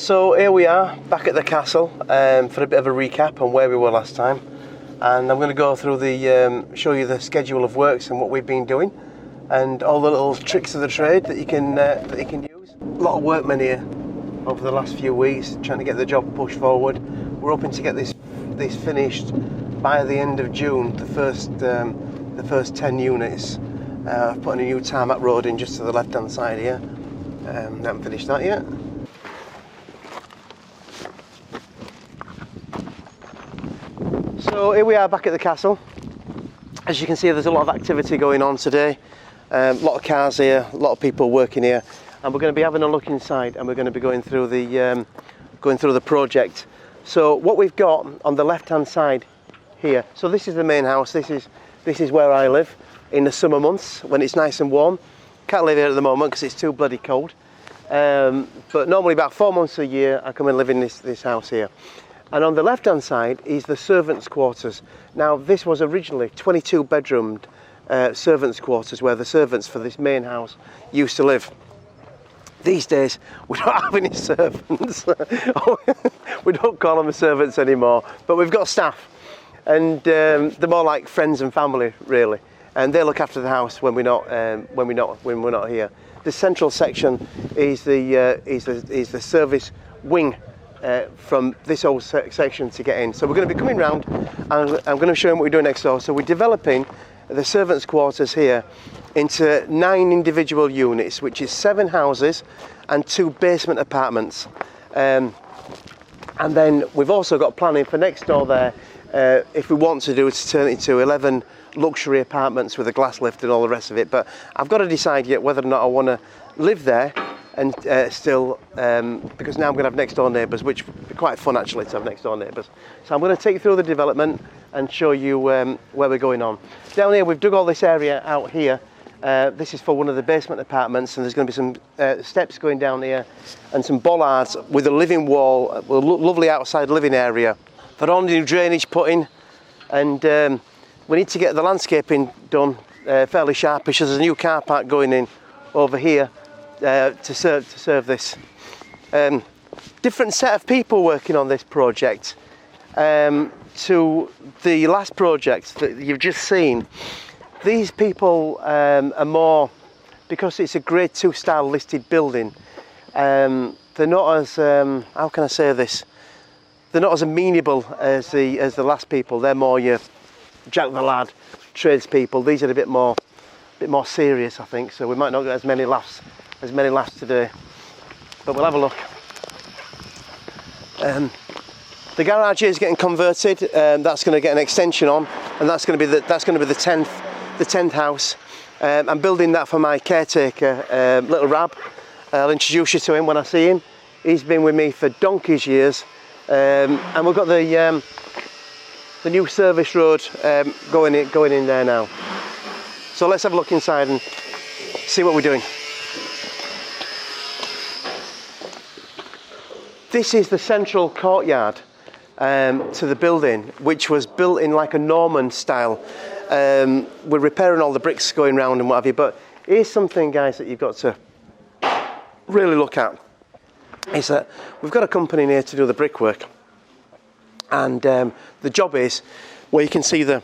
So here we are back at the castle for a bit of a recap on where we were last time, and I'm going to go through show you the schedule of works and what we've been doing, and all the little tricks of the trade that you can use. A lot of workmen here over the last few weeks trying to get the job pushed forward. We're hoping to get this finished by the end of June. The first 10 units. I've put in a new tarmac road in just to the left hand side here. Haven't finished that yet. So here we are back at the castle. As you can see, there's a lot of activity going on today. A lot of cars here, a lot of people working here, and we're going to be having a look inside, and we're going to be going through the project. So what we've got on the left hand side here, so this is the main house. This is where I live in the summer months when it's nice and warm. Can't live here at the moment because it's too bloody cold. But normally about 4 months a year I come and live in this house here. And on the left hand side is the servants' quarters. Now this was originally 22 bedroomed servants' quarters where the servants for this main house used to live. These days we don't have any servants. We don't call them servants anymore, but we've got staff, and they're more like friends and family really, and they look after the house when we're not here. The central section is the service wing from this whole section to get in. So we're going to be coming round and I'm going to show you what we're doing next door. So we're developing the servants' quarters here into 9 individual units, which is 7 houses and 2 basement apartments. And then we've also got planning for next door there, if we want to do it, to turn it into 11 luxury apartments with a glass lift and all the rest of it. But I've got to decide yet whether or not I want to live there and because now I'm going to have next door neighbours, which would be quite fun actually to have next door neighbours. So I'm going to take you through the development and show you where we're going on. Down here we've dug all this area out here. This is for one of the basement apartments, and there's going to be some steps going down here and some bollards with a living wall, a lovely outside living area. For all new drainage put in, and we need to get the landscaping done fairly sharpish. There's a new car park going in over here to serve this. Different set of people working on this project to the last project that you've just seen. These people are more, because it's a grade 2 style listed building, they're not as, how can I say this, they're not as amenable as the last people. They're more your Jack the Lad tradespeople. These are a bit more serious, I think, so we might not get as many laughs today, but we'll have a look. The garage here is getting converted. That's going to get an extension on, and that's going to be the 10th house. I'm building that for my caretaker, little Rab. I'll introduce you to him when I see him. He's been with me for donkey's years, and we've got the new service road going in there now. So let's have a look inside and see what we're doing. This is the central courtyard to the building, which was built in like a Norman style. We're repairing all the bricks going round and what have you, but here's something, guys, that you've got to really look at. Is that we've got a company in here to do the brickwork, and the job is, where you can see the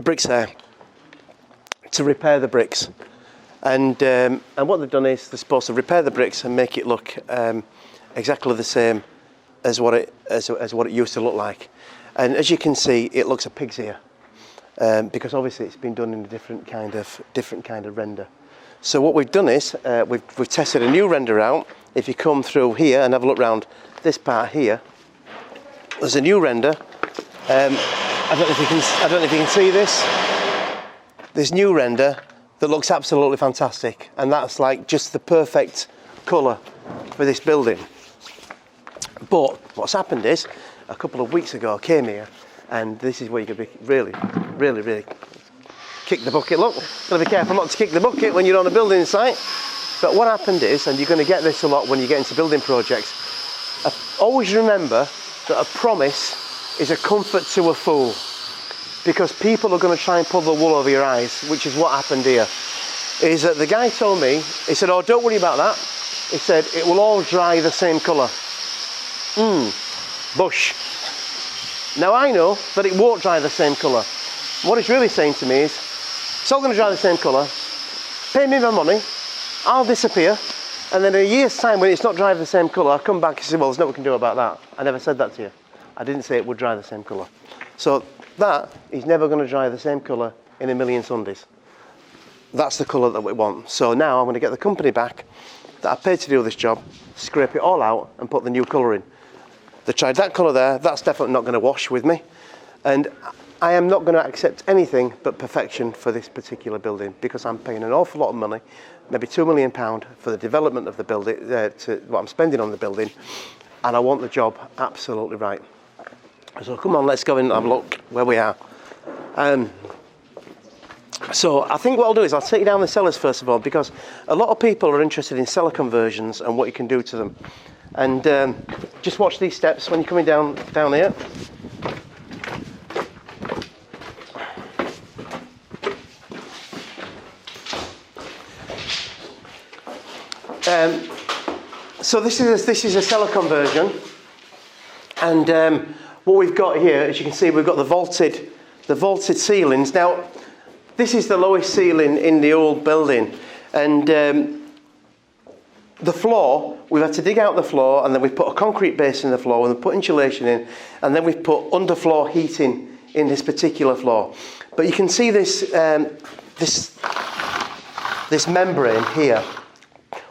bricks there, to repair the bricks. And what they've done is they're supposed to repair the bricks and make it look exactly the same as what it used to look like. And as you can see, it looks a pig's ear, because obviously it's been done in a different kind of render. So what we've done is we've tested a new render out. If you come through here and have a look around this part here, there's a new render. I don't know if you can see this. This new render that looks absolutely fantastic, and that's like just the perfect colour for this building. But what's happened is, a couple of weeks ago I came here, and this is where you're going to be really kick the bucket. Look, got to be careful not to kick the bucket when you're on a building site. But what happened is, and you're going to get this a lot when you get into building projects, always remember that a promise is a comfort to a fool, because people are going to try and pull the wool over your eyes, which is what happened here. Is that the guy told me, he said, oh, don't worry about that. He said, it will all dry the same colour. Bush. Now I know that it won't dry the same colour. What it's really saying to me is, it's all going to dry the same colour, pay me my money, I'll disappear, and then in a year's time when it's not dry the same colour, I'll come back and say, well, there's nothing we can do about that. I never said that to you. I didn't say it would dry the same colour. So that is never going to dry the same colour in a million Sundays. That's the colour that we want. So now I'm going to get the company back that I paid to do this job, scrape it all out and put the new colour in. They tried that colour there, that's definitely not going to wash with me. And I am not going to accept anything but perfection for this particular building because I'm paying an awful lot of money, maybe £2 million for the development of the building, to what I'm spending on the building, and I want the job absolutely right. So come on, let's go in and have a look where we are. So I think what I'll do is I'll take you down the cellars first of all, because a lot of people are interested in cellar conversions and what you can do to them. And just watch these steps when you're coming down here. So this is a cellar conversion, and what we've got here, as you can see, we've got the vaulted ceilings. Now, this is the lowest ceiling in the old building, and the floor, we've had to dig out the floor, and then we've put a concrete base in the floor, and we've put insulation in, and then we've put underfloor heating in this particular floor. But you can see this membrane here.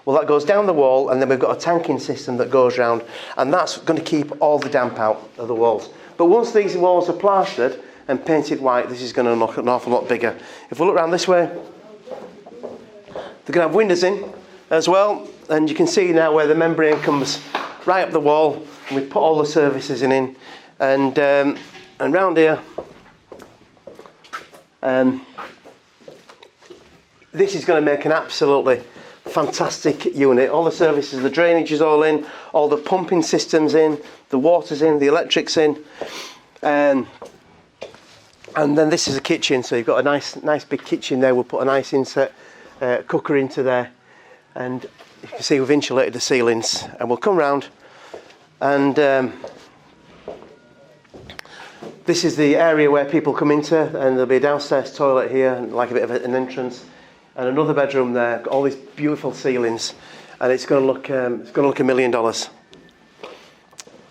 Well, that goes down the wall, and then we've got a tanking system that goes round, and that's going to keep all the damp out of the walls. But once these walls are plastered and painted white, this is going to look an awful lot bigger. If we look around this way, they're going to have windows in as well, and you can see now where the membrane comes right up the wall, and we've put all the surfaces in, and round here, this is going to make an absolutely fantastic unit. All the services, the drainage is all in, all the pumping systems in, the water's in, the electric's in, and then this is a kitchen. So you've got a nice big kitchen there. We'll put a nice inset cooker into there, and you can see we've insulated the ceilings. And we'll come round, and this is the area where people come into, and there'll be a downstairs toilet here, and like a bit of an entrance. And another bedroom there, got all these beautiful ceilings, and it's going to look $1 million. We'll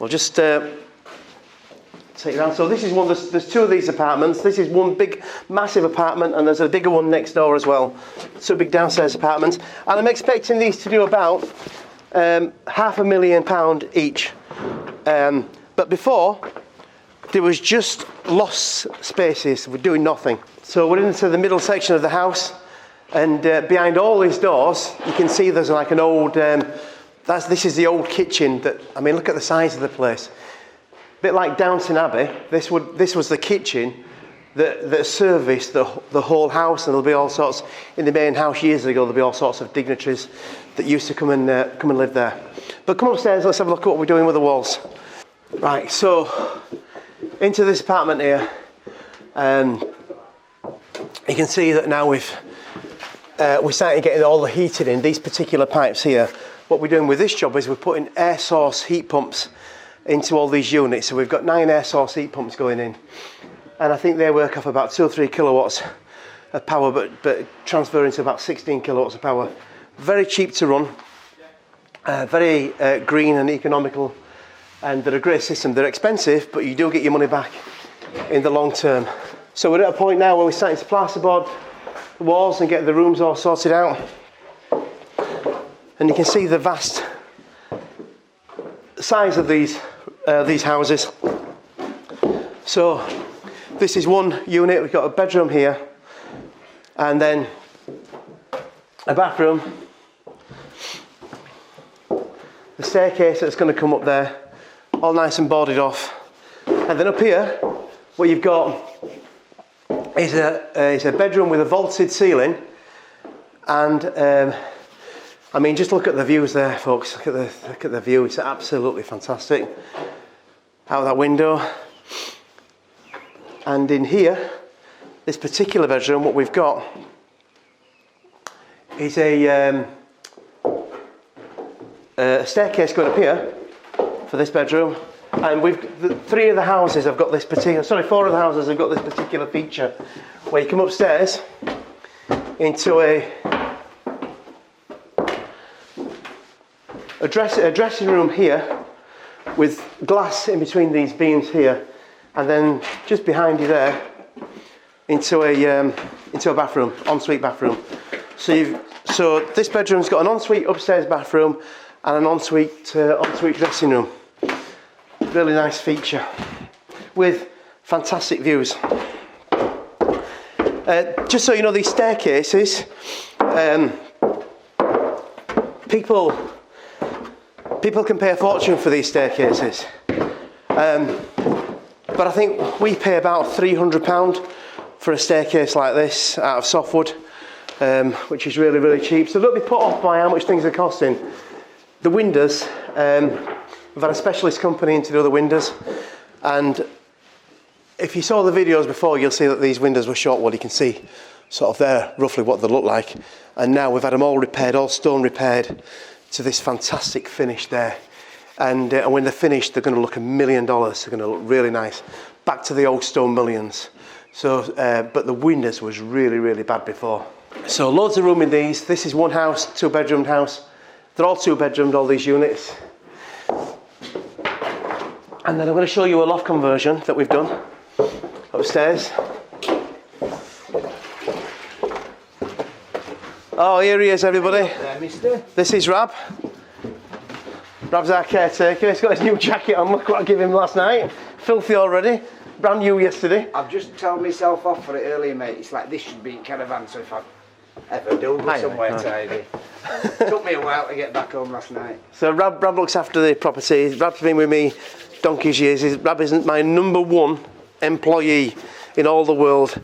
just take it around. So this is one. There's two of these apartments. This is one big, massive apartment, and there's a bigger one next door as well. Two big downstairs apartments, and I'm expecting these to do about £500,000 each. But before, there was just lost spaces. We're doing nothing. So we're into the middle section of the house. And behind all these doors, you can see there's like an old, this is the old kitchen that, I mean, look at the size of the place. A bit like Downton Abbey, this was the kitchen that serviced the whole house, and there'll be all sorts, in the main house years ago, there'll be all sorts of dignitaries that used to come and live there. But come upstairs, let's have a look at what we're doing with the walls. Right, so, into this apartment here, you can see that now we're starting getting all the heating in these particular pipes here. What we're doing with this job is we're putting air source heat pumps into all these units. So we've got 9 air source heat pumps going in, and I think they work off about 2 or 3 kilowatts of power, but transferring to about 16 kilowatts of power. Very cheap to run, very green and economical, and they're a great system. They're expensive, but you do get your money back in the long term. So we're at a point now where we're starting to plasterboard the walls and get the rooms all sorted out, and you can see the vast size of these houses. So this is one unit. We've got a bedroom here, and then a bathroom, the staircase that's going to come up there, all nice and boarded off, and then up here what you've got is a bedroom with a vaulted ceiling, and I mean, just look at the views there, folks. Look at the view. It's absolutely fantastic out that window. And in here, this particular bedroom, what we've got is a staircase going up here, for this bedroom. And three of the houses have got this particular, sorry, four of the houses have got this particular feature where you come upstairs into a dressing room here with glass in between these beams here, and then just behind you there into a bathroom, ensuite bathroom. So this bedroom's got an ensuite upstairs bathroom and an ensuite dressing room. Really nice feature with fantastic views. Just so you know, these staircases, people can pay a fortune for these staircases, but I think we pay about £300 for a staircase like this out of softwood, which is really, really cheap. So don't be put off by how much things are costing. The windows, we've had a specialist company in to do the windows, and if you saw the videos before, you'll see that these windows were shot. Well, you can see sort of there roughly what they look like, and now we've had them all repaired, all stone repaired to this fantastic finish there. And when they're finished, they're going to look $1 million. They're going to look really nice, back to the old stone mullions. So, but the windows was really, really bad before. So loads of room in these. This is one house, 2-bedroomed house. They're all 2-bedroomed, all these units. And then I'm going to show you a loft conversion that we've done upstairs. Oh, here he is, everybody. There, mister. This is Rab. Rab's our caretaker. He's got his new jacket on. Look what I gave him last night. Filthy already. Brand new yesterday. I've just told myself off for it earlier, mate. It's like this should be in caravan, so if I ever do go somewhere tidy. Took me a while to get back home last night. So Rab looks after the property. Rab's been with me donkey's years. Rab isn't my #1 employee in all the world.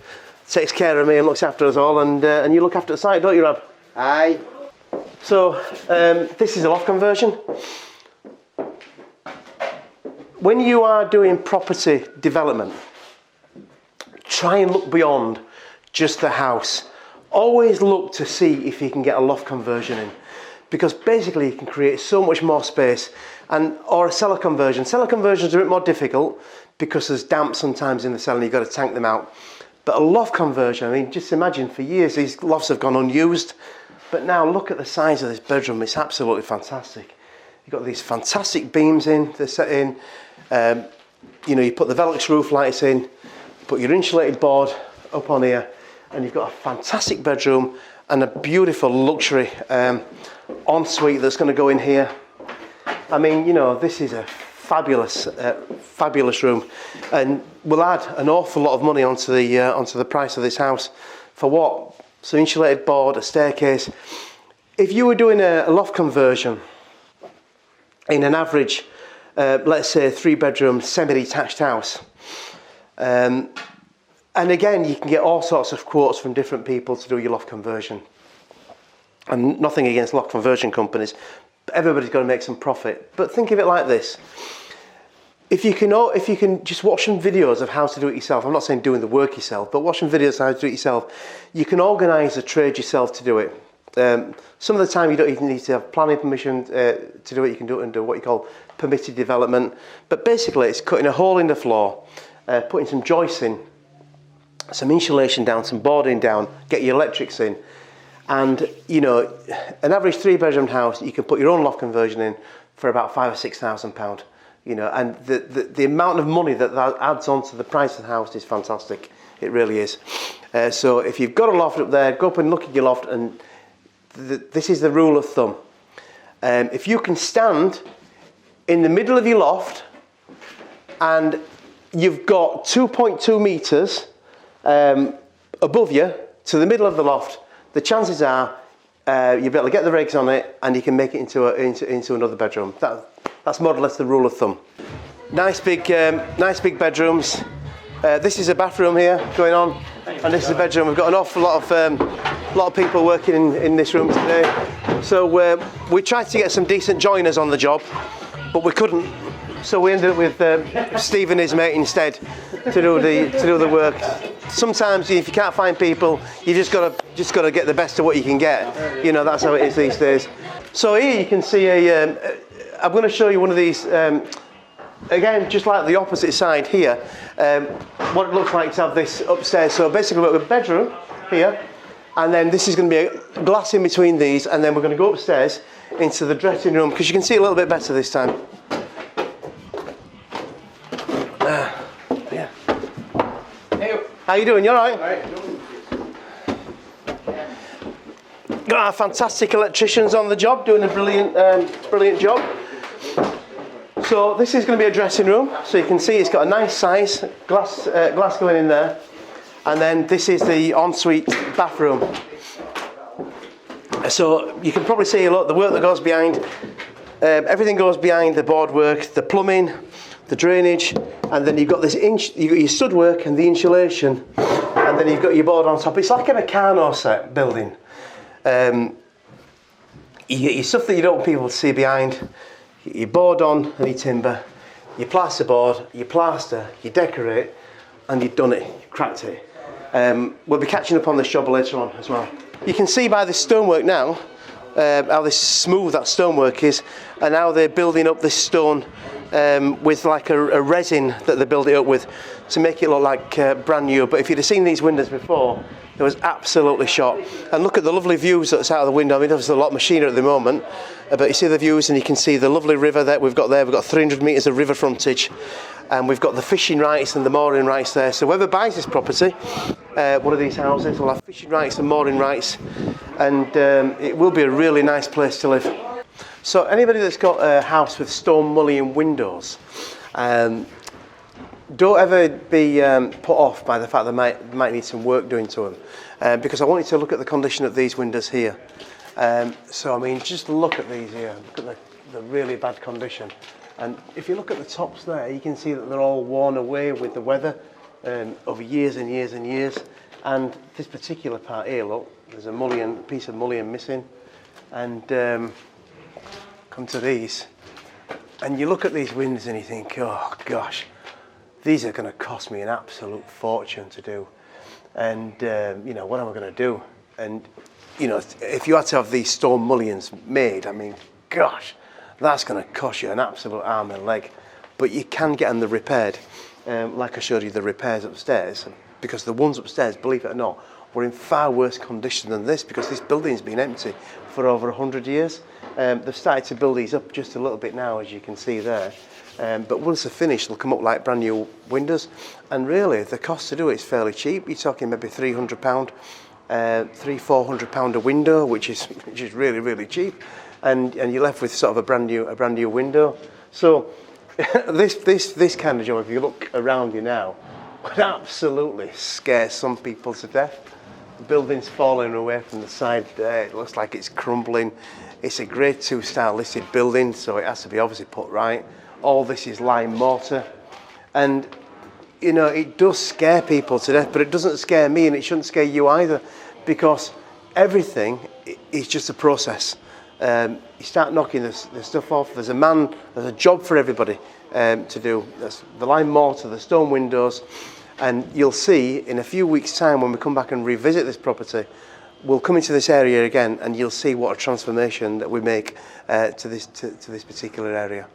Takes care of me and looks after us all, and you look after the site, don't you, Rab? Aye. So this is a loft conversion. When you are doing property development, try and look beyond just the house. Always look to see if you can get a loft conversion in, because basically you can create so much more space, or a cellar conversion. Cellar conversions are a bit more difficult because there's damp sometimes in the cellar and you've got to tank them out. But a loft conversion, I mean, just imagine, for years these lofts have gone unused, but now look at the size of this bedroom. It's absolutely fantastic. You've got these fantastic beams in, they're set in. You know, you put the Velux roof lights in, put your insulated board up on here, and you've got a fantastic bedroom and a beautiful luxury ensuite that's going to go in here. I mean, you know, this is a fabulous, fabulous room, and will add an awful lot of money onto the price of this house. For what? So insulated board, a staircase. If you were doing a loft conversion in an average, let's say 3-bedroom semi-detached house, and again, you can get all sorts of quotes from different people to do your loft conversion. And nothing against loft conversion companies, but everybody's got to make some profit. But think of it like this. If you can just watch some videos of how to do it yourself, I'm not saying doing the work yourself, but watching videos of how to do it yourself, you can organise a trade yourself to do it. Some of the time you don't even need to have planning permission to do it. You can do it under what you call permitted development. But basically it's cutting a hole in the floor, putting some joists in, some insulation down, some boarding down, get your electrics in. And you know, an average 3-bedroom house, you can put your own loft conversion in for about £5,000 or £6,000. You know, and the amount of money that adds on to the price of the house is fantastic. It really is. So if you've got a loft up there, go up and look at your loft, and this is the rule of thumb. If you can stand in the middle of your loft and you've got 2.2 metres above you to the middle of the loft, the chances are you'll be able to get the regs on it and you can make it into another bedroom. That's more or less the rule of thumb. Nice big bedrooms. This is a bathroom here going on, and this is a bedroom. We've got an awful lot of people working in this room today. So we tried to get some decent joiners on the job, but we couldn't. So we ended up with Steve and his mate instead to do the work. Sometimes if you can't find people, you just gotta get the best of what you can get. You know, that's how it is these days. So here you can see I'm going to show you one of these, again, just like the opposite side here, what it looks like to have this upstairs. So basically we've got a bedroom here, and then this is going to be a glass in between these, and then we're going to go upstairs into the dressing room, because you can see a little bit better this time. Yeah. Hey. How you doing? You all right? Right. Got our fantastic electricians on the job, doing a brilliant job. So this is going to be a dressing room. So you can see it's got a nice size glass going in there, and then this is the ensuite bathroom. So you can probably see a lot of the work that goes behind. Everything goes behind the boardwork, the plumbing, the drainage, and then you've got this you've got your stud work and the insulation, and then you've got your board on top. It's like a Meccano set building. You get your stuff that you don't want people to see behind, you board on any timber, you plasterboard, you plaster, you decorate, and you've done it, you've cracked it. We'll be catching up on this job later on as well. You can see by the stonework now how this smooth that stonework is, and how they're building up this stone with like a resin that they build it up with to make it look like brand new. But if you'd have seen these windows before, it was absolutely shot. And look at the lovely views that's out of the window. I mean, there's a lot of machinery at the moment, but you see the views, and you can see the lovely river that we've got there. We've got 300 metres of river frontage, and we've got the fishing rights and the mooring rights there. So whoever buys this property, one of these houses, will have fishing rights and mooring rights, and it will be a really nice place to live. So anybody that's got a house with stone mullion windows, don't ever be put off by the fact they might need some work doing to them, because I want you to look at the condition of these windows here. So I mean, just look at these here. Look at the really bad condition. And if you look at the tops there, you can see that they're all worn away with the weather over years and years and years. And this particular part here, look, there's a piece of mullion missing. And come to these, and you look at these windows and you think, oh gosh, these are going to cost me an absolute fortune to do. And you know, what am I going to do? And you know, if you had to have these stone mullions made, I mean, gosh, that's going to cost you an absolute arm and leg. But you can get them repaired, like I showed you the repairs upstairs, because the ones upstairs, believe it or not, were in far worse condition than this, because this building's been empty for over 100 years. They've started to build these up just a little bit now, as you can see there. But once they're finished, they'll come up like brand new windows. And really, the cost to do it is fairly cheap. You're talking maybe £300, £400 a window, which is really, really cheap. And you're left with sort of a brand new window. So this kind of job, if you look around you now, would absolutely scare some people to death. The building's falling away from the side there. It looks like it's crumbling. It's a grade 2 style listed building, so it has to be obviously put right. All this is lime mortar. And, you know, it does scare people to death, but it doesn't scare me, and it shouldn't scare you either, because everything is just a process. You start knocking the stuff off. There's a job for everybody to do. That's the lime mortar, the stone windows, and you'll see in a few weeks' time when we come back and revisit this property, we'll come into this area again, and you'll see what a transformation that we make to this particular area.